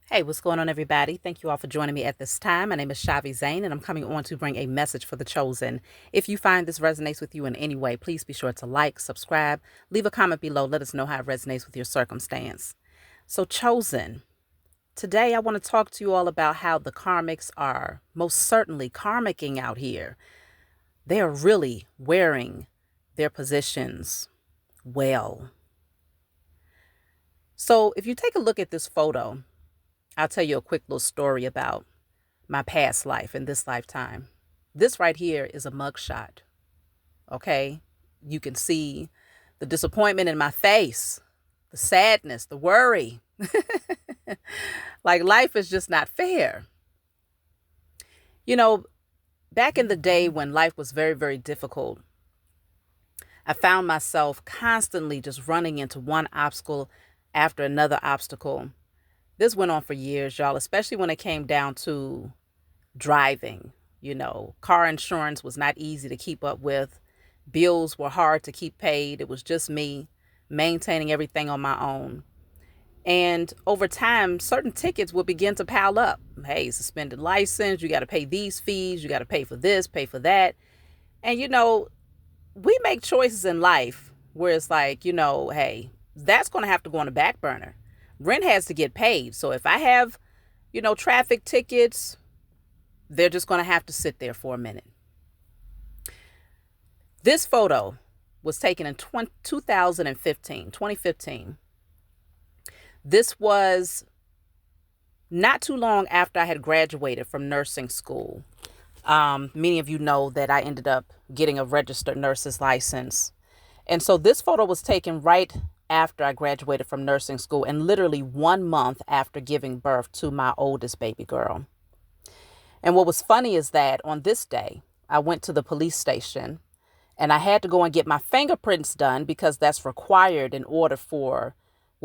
Hey, what's going on, everybody? Thank you all for joining me at this time. My name is Shavi Zane, and I'm coming on to bring a message for the chosen. If you find this resonates with you in any way, please be sure to like, subscribe, leave a comment below. Let us know how it resonates with your circumstance. So, chosen, today I want to talk to you all about how the karmics are most certainly karmicking out here. They are really wearing their positions well. So, if you take a look at this photo, I'll tell you a quick little story about my past life and this lifetime. This right here is a mugshot. Okay? You can see the disappointment in my face, the sadness, the worry. Like life is just not fair. You know, back in the day when life was very, very difficult, I found myself constantly just running into one obstacle after another obstacle. This went on for years, y'all, especially when it came down to driving. Car insurance was not easy to keep up with. Bills were hard to keep paid. It was just me maintaining everything on my own. And over time, certain tickets would begin to pile up. Hey, suspended license, you got to pay these fees, you got to pay for this, pay for that. And, we make choices in life where it's like, hey, that's going to have to go on the back burner. Rent has to get paid. So if I have, traffic tickets, they're just going to have to sit there for a minute. This photo was taken in 2015. This was not too long after I had graduated from nursing school. Many of you know that I ended up getting a registered nurse's license. And so this photo was taken right after I graduated from nursing school and literally 1 month after giving birth to my oldest baby girl. And what was funny is that on this day, I went to the police station and I had to go and get my fingerprints done because that's required in order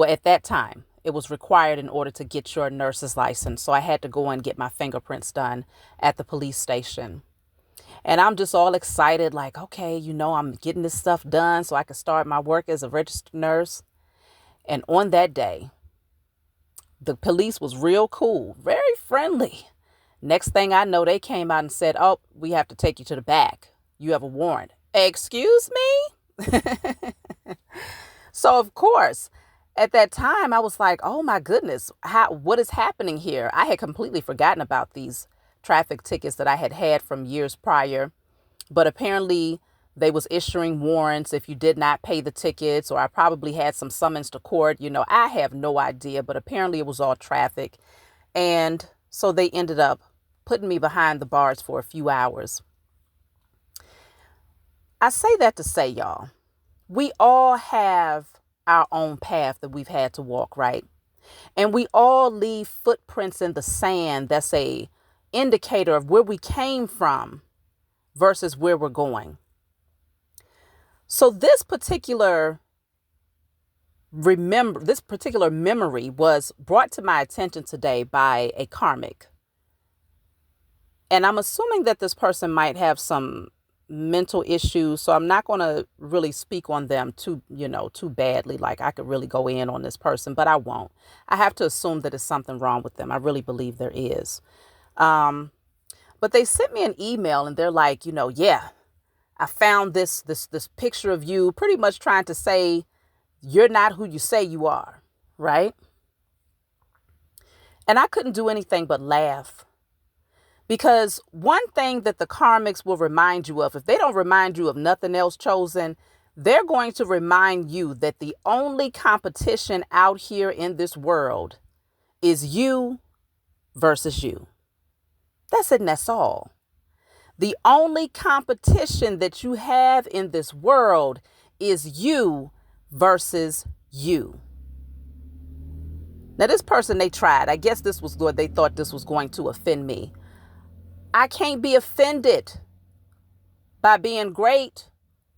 at that time, it was required in order to get your nurse's license. So I had to go and get my fingerprints done at the police station. And I'm just all excited, like, okay, I'm getting this stuff done so I can start my work as a registered nurse. And on that day, the police was real cool, very friendly. Next thing I know, they came out and said, oh, we have to take you to the back. You have a warrant. Excuse me? So, of course, at that time, I was like, oh, my goodness, what is happening here? I had completely forgotten about these traffic tickets that I had had from years prior. But apparently they was issuing warrants if you did not pay the tickets, or I probably had some summons to court. I have no idea, but apparently it was all traffic. And so they ended up putting me behind the bars for a few hours. I say that to say, y'all, we all have our own path that we've had to walk, right? And we all leave footprints in the sand that's a indicator of where we came from versus where we're going. So this particular memory was brought to my attention today by a karmic. And I'm assuming that this person might have some mental issues, so I'm not going to really speak on them too badly. Like I could really go in on this person, but I won't. I have to assume that there's something wrong with them. I really believe there is. But they sent me an email and they're like, yeah, I found this picture of you, pretty much trying to say you're not who you say you are, right? And I couldn't do anything but laugh. Because one thing that the karmics will remind you of, if they don't remind you of nothing else, chosen, they're going to remind you that the only competition out here in this world is you versus you. That's it and that's all. The only competition that you have in this world is you versus you. Now, this person, they tried. I guess this was good. They thought this was going to offend me. I can't be offended by being great.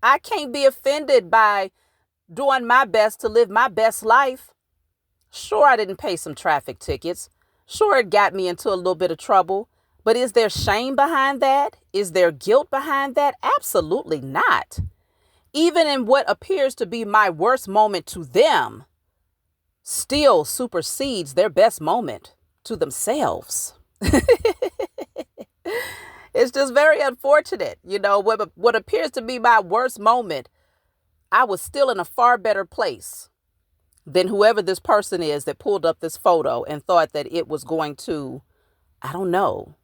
I can't be offended by doing my best to live my best life. Sure, I didn't pay some traffic tickets. Sure, it got me into a little bit of trouble. But is there shame behind that? Is there guilt behind that? Absolutely not. Even in what appears to be my worst moment to them, still supersedes their best moment. to themselves. It's just very unfortunate. What appears to be my worst moment, I was still in a far better place than whoever this person is that pulled up this photo and thought that it was going to, I don't know,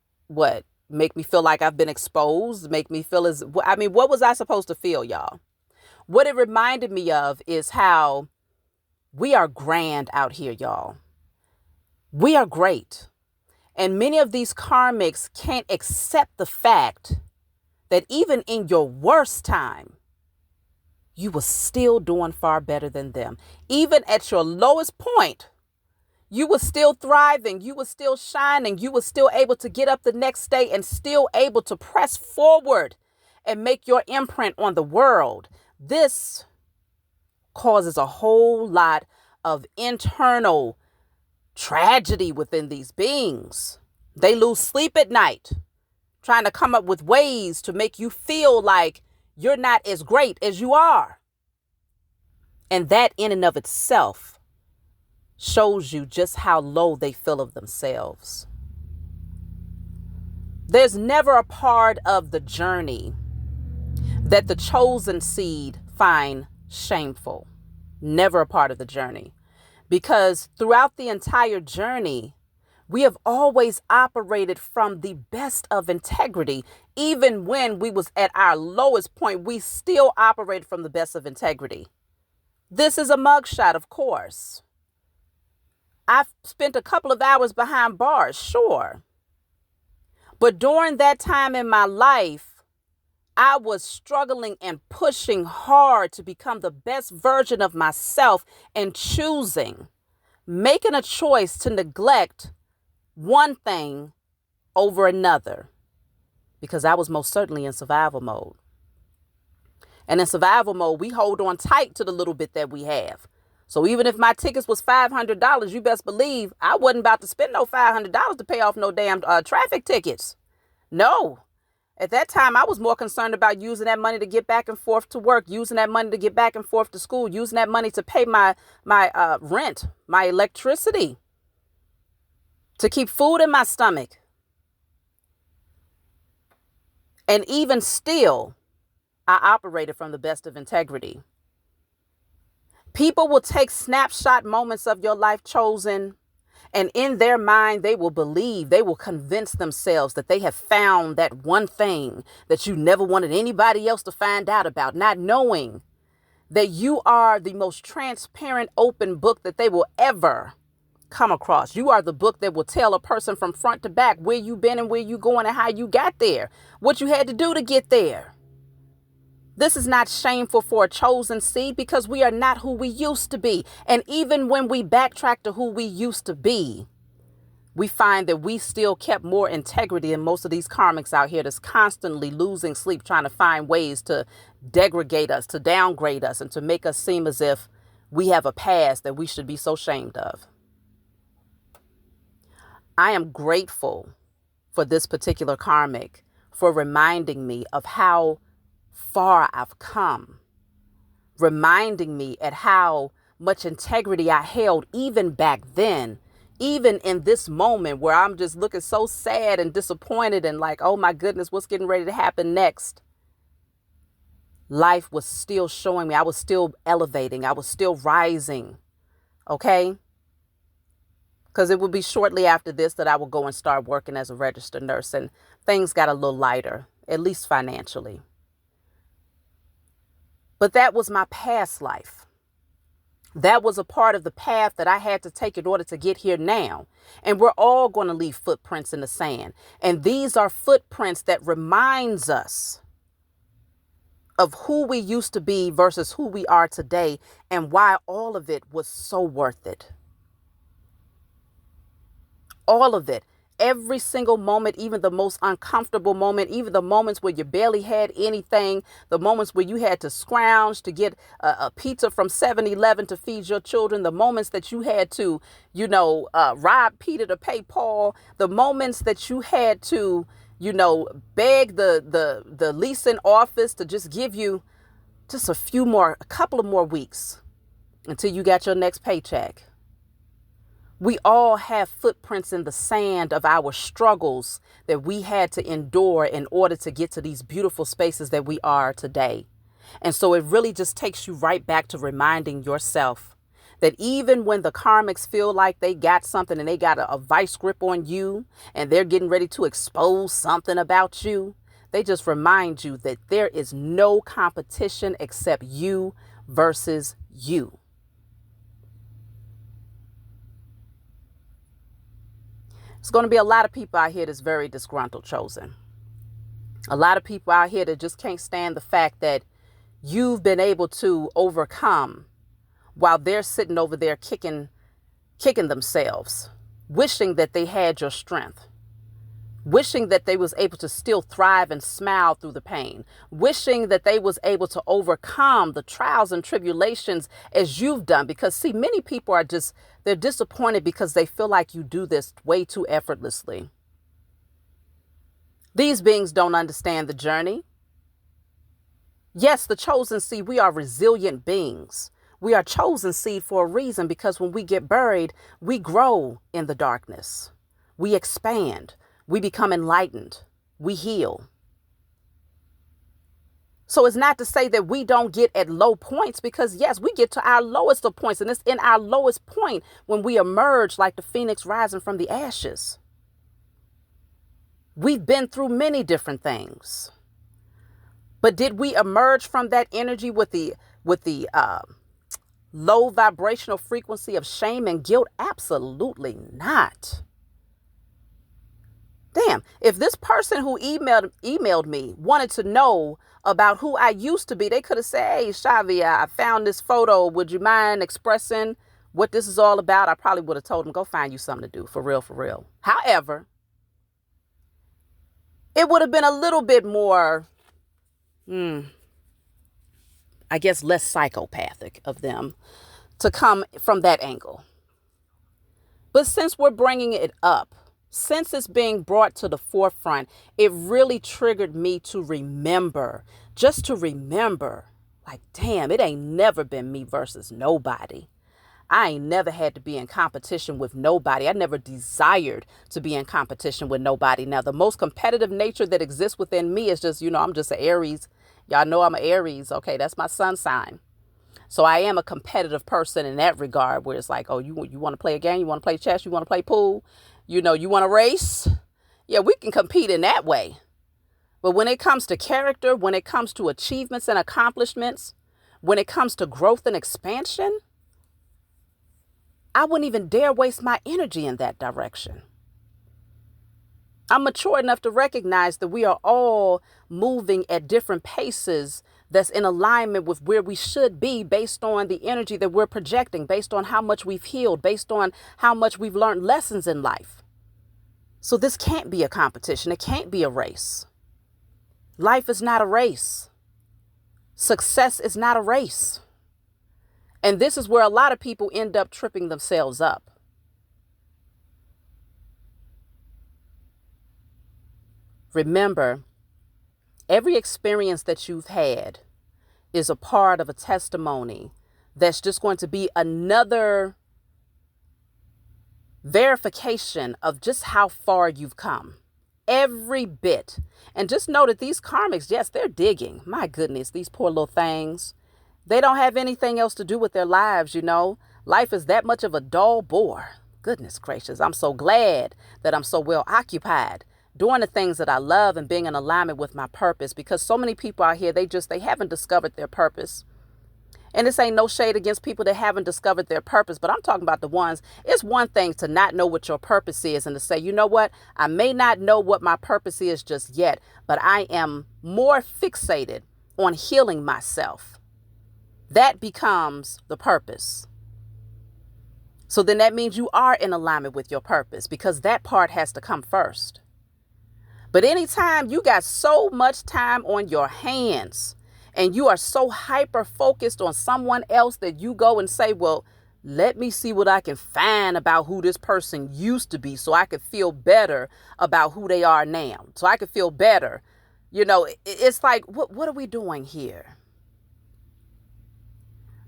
make me feel like I've been exposed, make me feel what was I supposed to feel, y'all? What it reminded me of is how we are grand out here, y'all. We are great. And many of these karmics can't accept the fact that even in your worst time, you were still doing far better than them. Even at your lowest point, you were still thriving. You were still shining. You were still able to get up the next day and still able to press forward and make your imprint on the world. This causes a whole lot of internal tragedy within these beings. They lose sleep at night, trying to come up with ways to make you feel like you're not as great as you are. And that in and of itself shows you just how low they feel of themselves. There's never a part of the journey that the chosen seed find shameful. Never a part of the journey. Because throughout the entire journey, we have always operated from the best of integrity. Even when we was at our lowest point, we still operated from the best of integrity. This is a mugshot, of course. I've spent a couple of hours behind bars, sure. But during that time in my life, I was struggling and pushing hard to become the best version of myself and making a choice to neglect one thing over another, because I was most certainly in survival mode. And in survival mode, we hold on tight to the little bit that we have. So even if my tickets was $500, you best believe I wasn't about to spend no $500 to pay off no damn traffic tickets. No. At that time, I was more concerned about using that money to get back and forth to work, using that money to get back and forth to school, using that money to pay my rent, my electricity, to keep food in my stomach. And even still, I operated from the best of integrity. People will take snapshot moments of your life chosen, and in their mind, they will convince themselves that they have found that one thing that you never wanted anybody else to find out about, not knowing that you are the most transparent, open book that they will ever come across. You are the book that will tell a person from front to back where you've been and where you going and how you got there, what you had to do to get there. This is not shameful for a chosen seed, because we are not who we used to be. And even when we backtrack to who we used to be, we find that we still kept more integrity than most of these karmics out here that's constantly losing sleep, trying to find ways to degrade us, to downgrade us, and to make us seem as if we have a past that we should be so ashamed of. I am grateful for this particular karmic for reminding me of how far I've come, reminding me at how much integrity I held even back then, even in this moment where I'm just looking so sad and disappointed and like, oh my goodness, what's getting ready to happen next? Life was still showing me I was still elevating. I was still rising. Okay? Because it would be shortly after this that I would go and start working as a registered nurse, and things got a little lighter, at least financially. But that was my past life. That was a part of the path that I had to take in order to get here now. And we're all going to leave footprints in the sand. And these are footprints that reminds us of who we used to be versus who we are today, and why all of it was so worth it. All of it. Every single moment, even the most uncomfortable moment, even the moments where you barely had anything, the moments where you had to scrounge to get a pizza from 7-Eleven to feed your children, the moments that you had to, rob Peter to pay Paul, the moments that you had to, beg the leasing office to just give you just a couple of more weeks until you got your next paycheck. We all have footprints in the sand of our struggles that we had to endure in order to get to these beautiful spaces that we are today. And so it really just takes you right back to reminding yourself that even when the karmics feel like they got something and they got a vice grip on you and they're getting ready to expose something about you, they just remind you that there is no competition except you versus you. There's going to be a lot of people out here that's very disgruntled, chosen. A lot of people out here that just can't stand the fact that you've been able to overcome while they're sitting over there kicking themselves, wishing that they had your strength, wishing that they was able to still thrive and smile through the pain, wishing that they was able to overcome the trials and tribulations as you've done. Because see, many people are they're disappointed because they feel like you do this way too effortlessly. These beings don't understand the journey. Yes, the chosen seed, we are resilient beings. We are chosen seed for a reason, because when we get buried, we grow in the darkness. We expand. We become enlightened. We heal. So it's not to say that we don't get at low points, because yes, we get to our lowest of points. And it's in our lowest point when we emerge like the phoenix rising from the ashes. We've been through many different things. But did we emerge from that energy with the low vibrational frequency of shame and guilt? Absolutely not. Damn, if this person who emailed me wanted to know about who I used to be, they could have said, hey, Shavia, I found this photo. Would you mind expressing what this is all about? I probably would have told them, go find you something to do, for real, for real. However, it would have been a little bit more, I guess, less psychopathic of them to come from that angle. But since we're bringing it up, since it's being brought to the forefront, it really triggered me to remember, just to remember, like, damn, it ain't never been me versus nobody. I ain't never had to be in competition with nobody. I never desired to be in competition with nobody. Now, the most competitive nature that exists within me is just, I'm just an Aries. Y'all know I'm an Aries. Okay, that's my sun sign. So I am a competitive person in that regard, where it's like, oh, you want to play a game? You want to play chess? You want to play pool? You want to race? Yeah, we can compete in that way. But when it comes to character, when it comes to achievements and accomplishments, when it comes to growth and expansion, I wouldn't even dare waste my energy in that direction. I'm mature enough to recognize that we are all moving at different paces that's in alignment with where we should be, based on the energy that we're projecting, based on how much we've healed, based on how much we've learned lessons in life. So this can't be a competition. It can't be a race. Life is not a race. Success is not a race. And this is where a lot of people end up tripping themselves up. Remember, every experience that you've had is a part of a testimony that's just going to be another verification of just how far you've come. Every bit. And just know that these karmics, yes, they're digging. My goodness, these poor little things. They don't have anything else to do with their lives, Life is that much of a dull bore. Goodness gracious, I'm so glad that I'm so well occupied doing the things that I love and being in alignment with my purpose, because so many people out here, they haven't discovered their purpose. And this ain't no shade against people that haven't discovered their purpose, but I'm talking about the ones. It's one thing to not know what your purpose is and to say, you know what, I may not know what my purpose is just yet, but I am more fixated on healing myself. That becomes the purpose. So then that means you are in alignment with your purpose, because that part has to come first. But anytime you got so much time on your hands and you are so hyper focused on someone else that you go and say, well, let me see what I can find about who this person used to be so I could feel better about who they are now. So I could feel better. It's like, what are we doing here?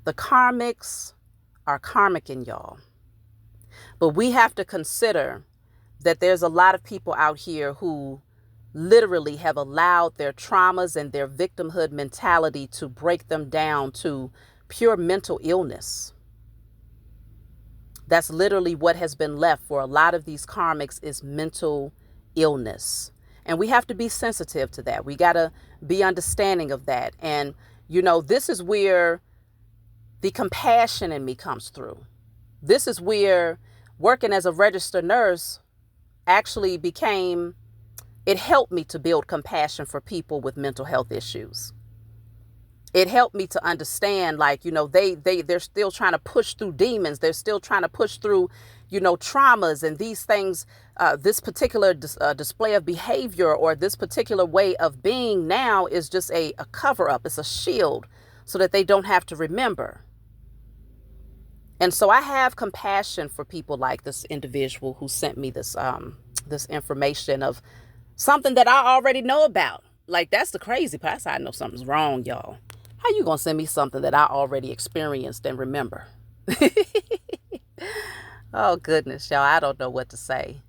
The karmics are karmic in y'all. But we have to consider that there's a lot of people out here who literally have allowed their traumas and their victimhood mentality to break them down to pure mental illness. That's literally what has been left for a lot of these karmics, is mental illness. And we have to be sensitive to that. We got to be understanding of that. And, this is where the compassion in me comes through. This is where working as a registered nurse actually it helped me to build compassion for people with mental health issues. It helped me to understand, they're still trying to push through demons. They're still trying to push through, traumas and these things, this particular display of behavior or this particular way of being now is just a cover up. It's a shield so that they don't have to remember. And so I have compassion for people like this individual who sent me this information of something that I already know about. Like, that's the crazy part. That's how I know something's wrong, y'all. How you gonna send me something that I already experienced and remember? Oh, goodness, y'all. I don't know what to say.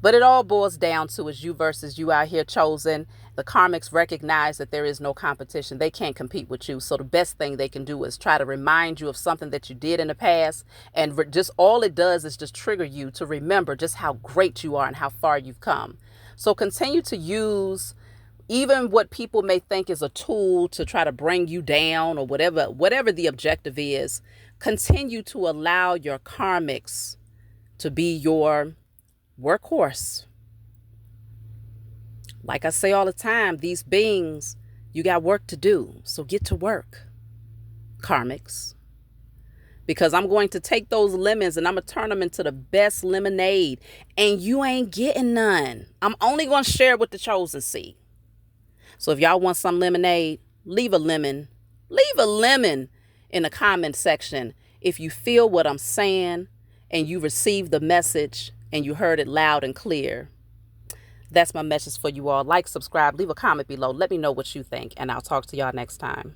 But it all boils down to is you versus you out here chosen. The karmics recognize that there is no competition. They can't compete with you. So the best thing they can do is try to remind you of something that you did in the past. And just all it does is just trigger you to remember just how great you are and how far you've come. So continue to use even what people may think is a tool to try to bring you down or whatever the objective is. Continue to allow your karmics to be your workhorse. Like I say all the time, these beings, you got work to do. So get to work, karmics. Because I'm going to take those lemons and I'm going to turn them into the best lemonade. And you ain't getting none. I'm only going to share with the chosen seed. So if y'all want some lemonade, leave a lemon in the comment section if you feel what I'm saying and you received the message and you heard it loud and clear. That's my message for you all. Like, subscribe, leave a comment below. Let me know what you think, and I'll talk to y'all next time.